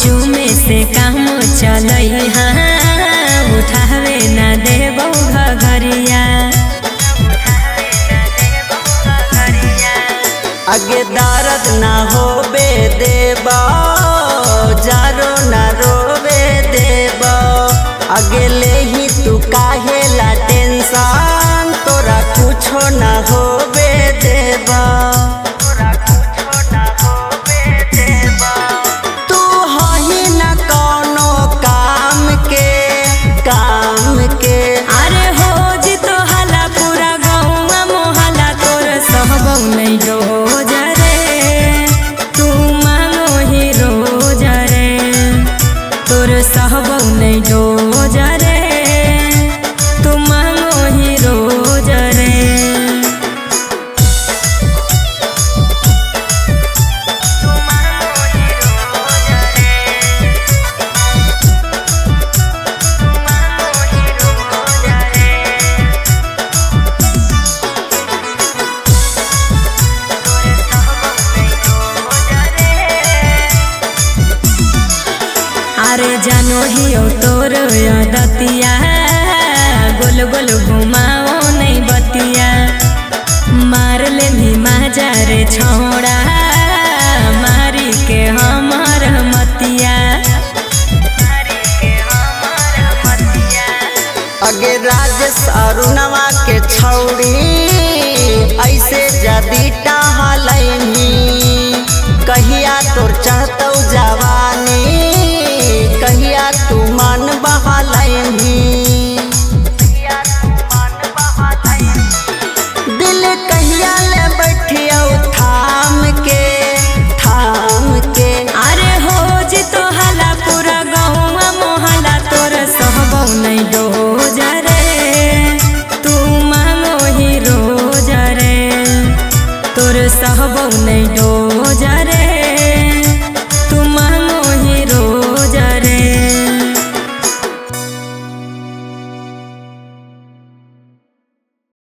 चूमे से काम चलई उठावे न देबो घरिया। आगे दर्द ना होबे देबो जारो ना रोवे देबो। आगे ले ही तू काहे ला टेंशन तोरा कुछो ना होबे देबो। तू हही ना कोनो काम के अरे हो जी तो हला पूरा गौवा मोहला तोर सहबौ नहीं रोज रे। तू मांगो ही रोज रे तोर सहबौ नहीं रोज रे। तू मांगो ही रोज रे। अरे जानो ही तोर दतिया गोल गोल घुमाओ नहीं बतिया। मार ले भी माजा रे छोड़ा मारी के हमार मतिया। अगे राजेश अरुणवा के छौड़ी ऐसे जदी टहलैनी कहिया तोर चढ़तौ जवानी कहिया तू मन बहलैनी। दिल कहिया ले बैठियौ थाम के। अरे हो जी तो हला पूरा गौवा मोहला तोर सहबौ नहीं रोज रे। तू मांगो ही रोज रे तोर सहबौ नहीं